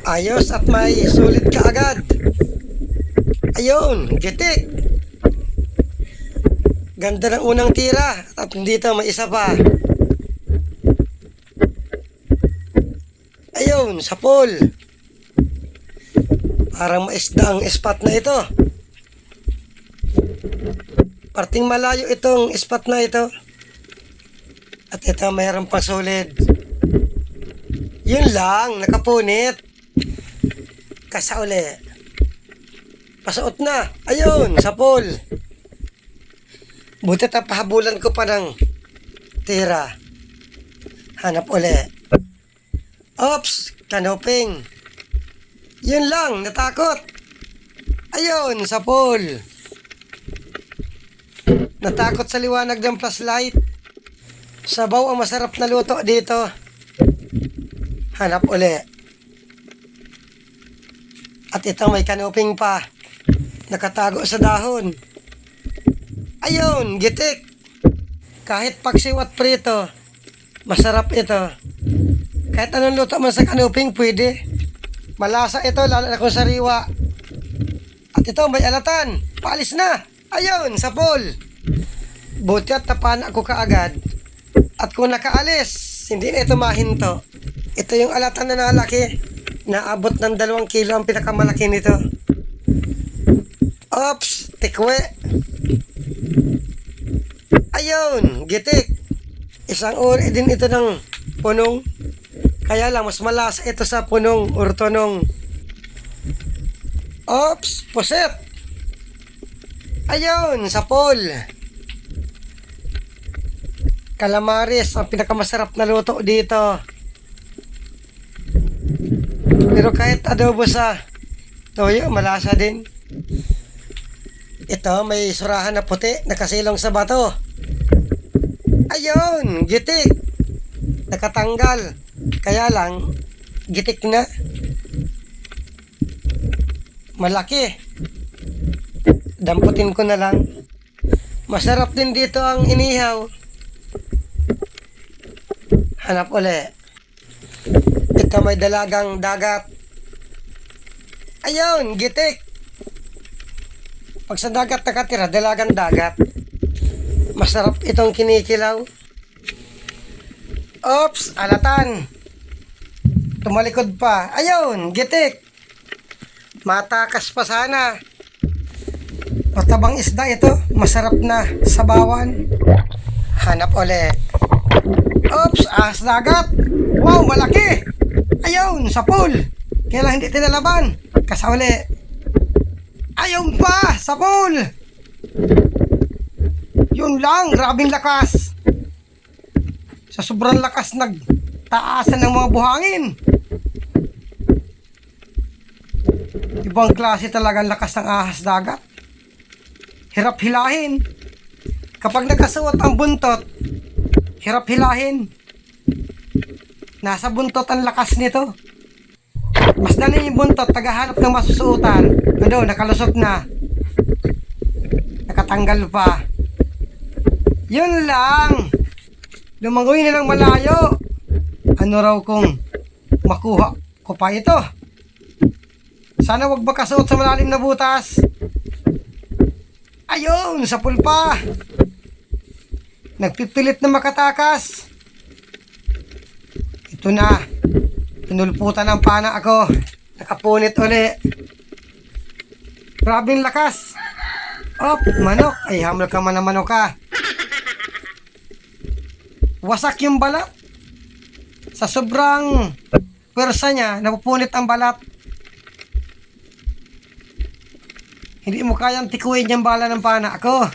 Ayos at may sulit ka agad. Ayun, gitik. Ganda ng unang tira at dito may isa pa. Ayun, sa pool. Parang maisda ang spot na ito. Parting malayo itong spot na ito. At ito mayroon pang solid. Yun lang, nakapunit. Kasa uli. Pasuot na. Ayun, sa pool. Buti pahabulan ko pa ng tira. Hanap uli. Oops, kanoping. Yun lang, natakot. Ayun, sa pool. Natakot sa liwanag ng flashlight. Sabaw ang masarap na luto dito. Hanap uli. At ito may kanoping pa. Nakatago sa dahon. Ayun, gitik. Kahit paksiw at prito, masarap ito. Kahit anong luto man sa kanoping, pwede. Malasa ito, lalo na kung sariwa. At ito, may alatan. Paalis na. Ayun, sa pool. Buti at tapan ako kaagad. At kung nakaalis, hindi na ito mahinto. Ito yung alatan na nalaki. Naabot ng 2 kilo ang pinakamalaki nito. Oops, tikwe. Ayun, gitik. Isang uri din ito ng punong. Kaya lang, mas malasa ito sa punong urtonong. Oops, puset. Ayun, sa pool. Calamares, ang pinakamasarap na luto dito. Pero kahit adobo sa toyo, malasa din. Ito, may surahan na puti, nakasilong sa bato. Ayun, gitik. Nakatanggal. Kaya lang, gitik na. Malaki. Damputin ko na lang. Masarap din dito ang inihaw. Hanap uli. Ito may dalagang dagat. Ayun, gitik. Pag sa dagat nakatira, dalagang dagat. Masarap itong kinikilaw. Oops, alatan. Tumalikod pa. Ayun, gitik. Matakas pa sana. Matabang isda ito. Masarap na sabawan. Hanap uli. Oops, ahas dagat. Wow, malaki. Ayun, sa pool. Kailan hindi tinalaban. Kasauli. Ayun pa, sa pool. Yun lang, grabing lakas. Sa sobrang lakas, nagtaasan ng mga buhangin. Ibang klase talaga ang lakas ng ahas dagat. Hirap hilahin. Kapag nakasuot ang buntot, hirap hilahin. Nasa buntot ang lakas nito. Mas dali yung buntot, tagahanap ng masusuotan. Ano, nakalusot na. Nakatanggal pa. Yun lang. Lumangoy na lang malayo. Ano raw kung makuha ko pa ito? Sana wag makasuot sa malalim na butas. Ayun, sa pulpa. Nagpipilit na makatakas. Ito na. Pinulputan ng pana ako. Nakapunit uli. Grabing lakas. Op, manok. Ay, hamil ka man na manok ka. Wasak yung balat. Sa sobrang pwersa niya, napupunit ang balat. Hindi mo kayang tikuin yung bala ng pana ako.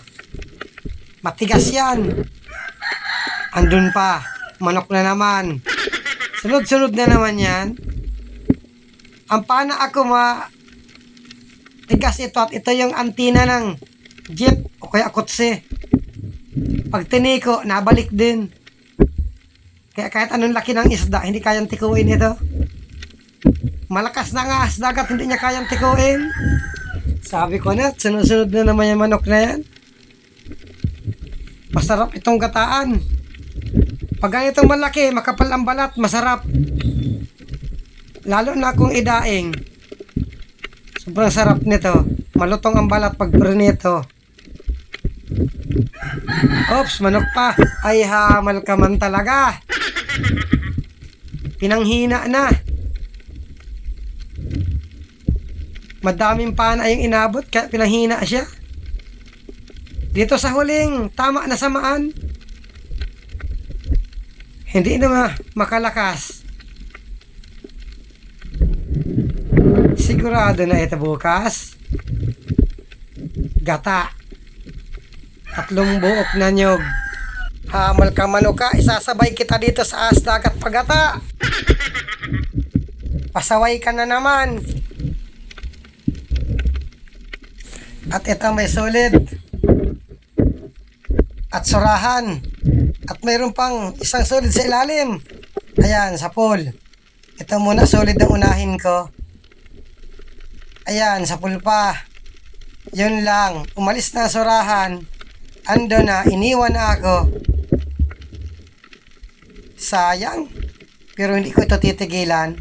Matigas yan. Andun pa. Manok na naman. Sunod-sunod na naman yan. Ang pana ako tigas ito at ito yung antina ng jeep o kaya kotse. Pag tiniko, nabalik din. Kaya kahit anong laki ng isda, hindi kayang tikuin ito. Malakas na nga dagat, hindi niya kayang tikuin. Sabi ko na, sunod-sunod na naman yung manok na yan. Masarap itong gataan. Pag ganitong malaki, makapal ang balat, masarap. Lalo na kung idaing. Sobrang sarap nito. Malutong ang balat pag prinito. Oops, manok pa. Ay, hamal ka man talaga. Pinanghina na. Madaming pana yung inabot kaya pinanghina siya. Dito sa huling, tama na samaan. Hindi na makalakas. Sigurado na ito bukas. Gata. 3 buok na nyog. Hamal ka manuka, isasabay kita dito sa dagat pagata. Pasaway ka na naman. At ito may solid. At surahan. At mayroon pang isang solid sa ilalim. Ayan, sa pool. Ito muna solid ang unahin ko. Ayan, sa pool pa. Yun lang. Umalis na ang surahan. Ando na, iniwan na ako. Sayang. Pero hindi ko ito titigilan.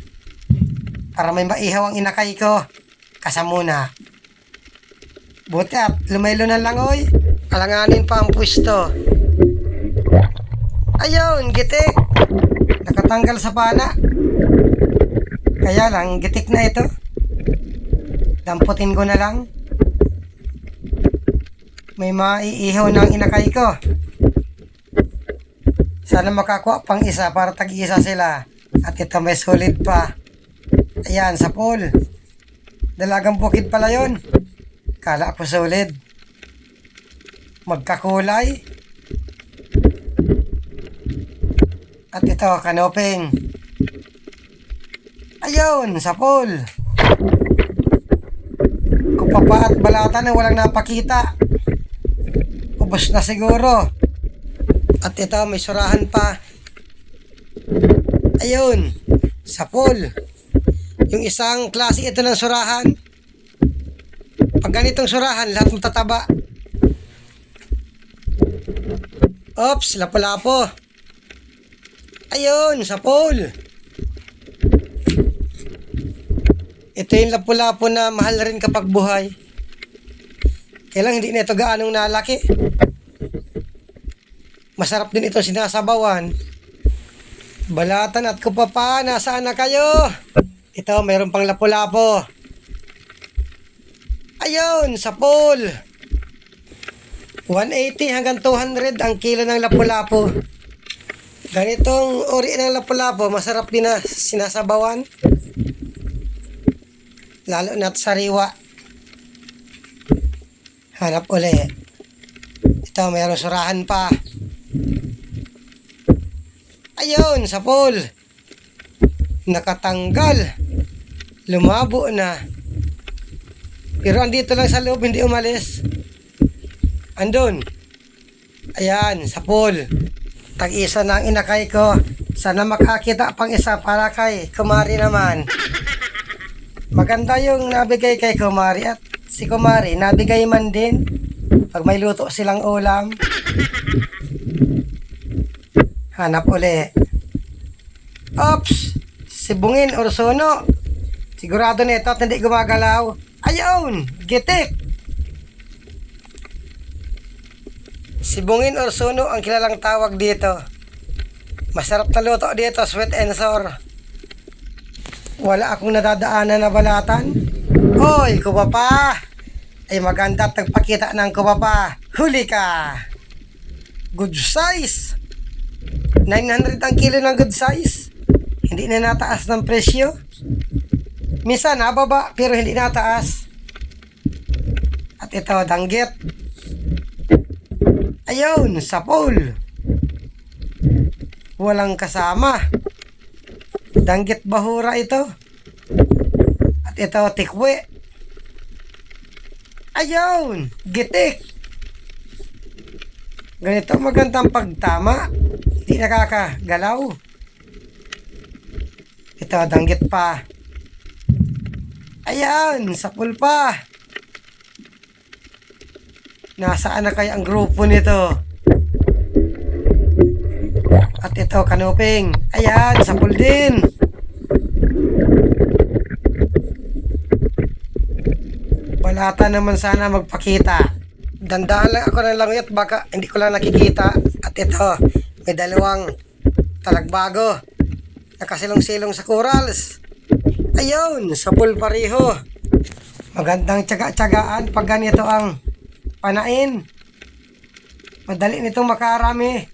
Para may maihaw ang inakay ko. Kasamuna. Buti at lumaylo na lang oy. Alanganin pa ang pwesto. Ayun, gitik. Nakatanggal sa pana. Kaya lang, gitik na ito. Damputin ko na lang. May maiihaw na ang inakay ko. Sana makakuha pang isa para tag-isa sila. At ito may solid pa. Ayan, sa pool. Dalagang bukid pala yun. Kala ko solid. Magkakulay. At ito, kanoping. Ayun, sa pool. Kupapa at balatan na walang napakita. Ubos na siguro. At ito, may surahan pa. Ayun, sa pool. Yung isang klase ito ng surahan. Pag ganitong surahan, lahat matataba. Oops, lapo-lapo. Ayun, sa pool. Ito yung lapo-lapo na mahal na rin kapag buhay. Kailang hindi na ito gaanong nalaki. Masarap din ito sinasabawan. Balatan at kupapa, nasaan na kayo? Ito, mayroon pang lapo-lapo. Ayun, sa pool. 180 hanggang 200 ang kilo ng lapu-lapu. Ganitong uri ng lapu-lapu, masarap din na sinasabawan. Lalo na't sariwa. Hanap uli. Ito, mayroong surahan pa. Ayun, sa pool. Nakatanggal. Lumabo na. Pero andito lang sa loob, hindi umalis. Andun. Ayan, sa pool. Tag-isa na ang inakay ko. Sana makakita pang isa para kay Kumari naman. Maganda yung nabigay kay Kumari at si Kumari nabigay man din pag may luto silang ulam. Hanap uli. Oops! Sibungin or suno. Sigurado nito at hindi gumagalaw. Ayun! Gitik! Sibungin or suno ang kilalang tawag dito. Masarap na luto dito, sweet and sour. Wala akong nadadaanan na balatan. Hoy, kupapa! Ay maganda at nagpakita ng kupapa. Huli ka! Good size! 900 ang kilo ng good size. Hindi na nataas ng presyo. Minsan nababa pero hindi nataas. At ito, danggit. Ayun, sa pool. Walang kasama. Danggit bahura ito. At ito, tikwe. Ayun, gitik. Ganito magandang pagtama. Hindi nakakagalaw. Ito, danggit pa. Ayan, sa pool pa. Nasaan na kaya ang grupo nito? At ito, kanoping. Ayan, sa pool din. Wala ta naman sana magpakita. Dandahan lang ako ng langit, baka hindi ko lang nakikita. At ito, may dalawang talagbago. Nakasilong-silong sa corals. Ayun, sa pool pareho. Magandang tsaga-tsagaan pag ganito ang panain. Madali nitong makarami.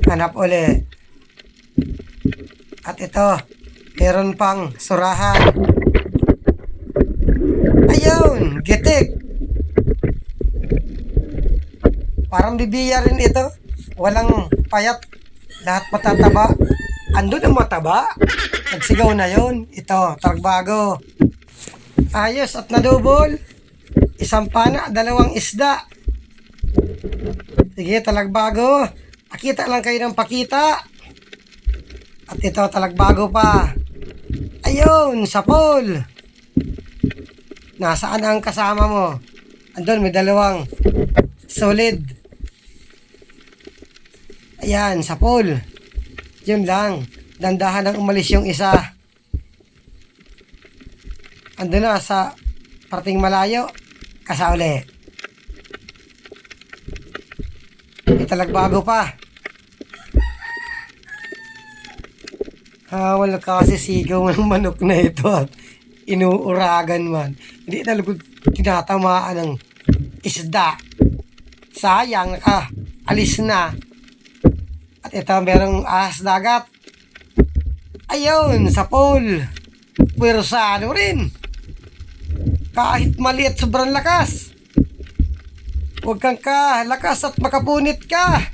Hanap uli. At ito, meron pang surahan. Ayun, gitik. Parang bibiya rin ito. Walang payat. Lahat matataba. Andun ang mataba. Nagsigaw na yon. Ito, talagbago. Ayos at nadubol. Isang pana, dalawang isda. Sige, talagbago. Pakita lang kayo ng pakita. At ito, talagbago pa. Ayun, sa pool. Nasaan ang kasama mo? Andun, may dalawang solid. Ayan, sa pool. Yun lang. Dandahan ang umalis yung isa. Andun na sa parting malayo. Kasauli. May talagbago pa. Wala kasi sigaw ng manok na ito. Inuuragan man. Hindi talaga tinatamaan ng isda. Sayang, alis na. At ito, merong ahas dagat. Ayun, sa pool. Pwersado rin. Kahit maliit, sobrang lakas. Huwag kang lakas at makapunit ka.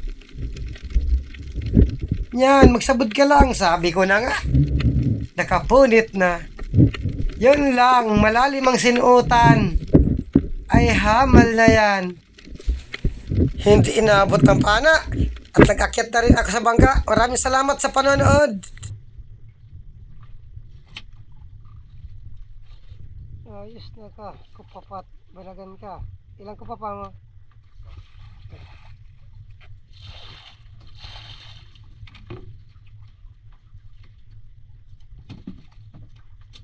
Yan, magsabod ka lang. Sabi ko na nga. Nakapunit na. Yun lang, malalim ang sinuotan. Ay hamal na yan. Hindi inaabot ng pana. At nag-akyat na rin ako sa bangka. Maraming salamat sa panonood. Ayos na ka. Kupapat. Balagan ka. Ilang kupapa mo?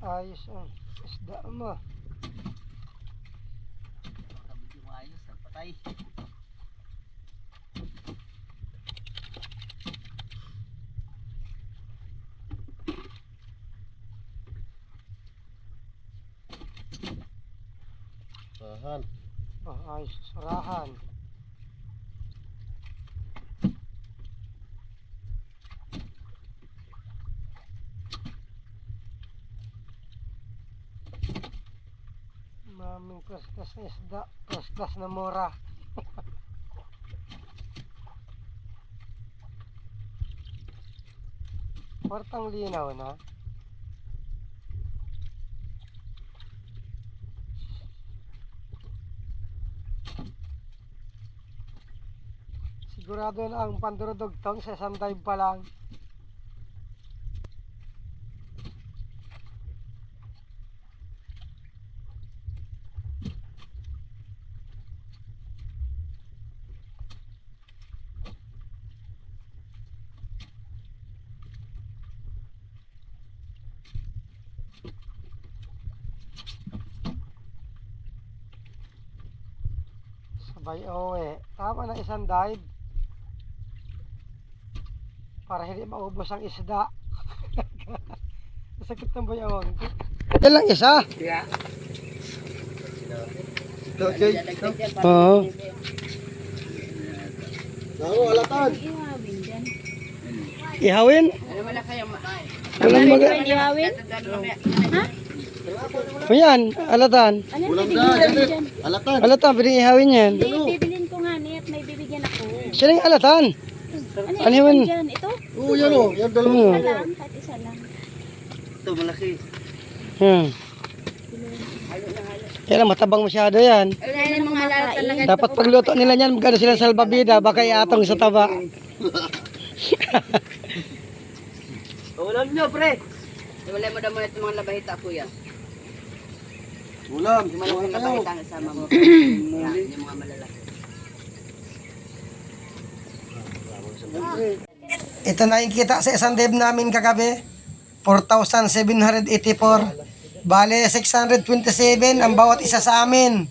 Ayos ang isda mo. Ayos, patay. Surahan. Ayos, surahan. Maming first class na isda, first class na mora. Kwartang linaw na. Sigurado na ang pandurudugtong sa isang dive pa lang. Sabay uwi. Tama na isang dive. Para hindi maubos ang isda. Sakit ng bayawang. Yan lang isa. Ito, Jay. Oo. Naku, alatan. Ihawin? Walang Ihawin? Ayan, alatan. Ulam na, ganit. Alatan. Alatan, pwedeng ihawin yan. Bibilin ko nga net, may bibigyan ako. Siya yung alatan. Ano yun? yun? Ito? Oo, yan o. Yan dalawa. Isa lang, kahit isa lang. Ito, malaki. Kaya lang, matabang masyado yan. Wala na mga talaga. Dapat pagluto nila yan, magkano silang salbabida, baka iatong sa taba. Ulam nyo, pre. Iwalay mo daw muna itong mga labahita, kuya. Ulam. Yung Kuha malaking kayo. labahita ang isama mo. Yan, yung mga malalaki. Ito na yung kita sa isang dive namin kagabi. 4,784. Bale, 627 ang bawat isa sa amin.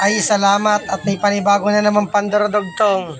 Ay, salamat at may panibago na naman Pandora Dugtong.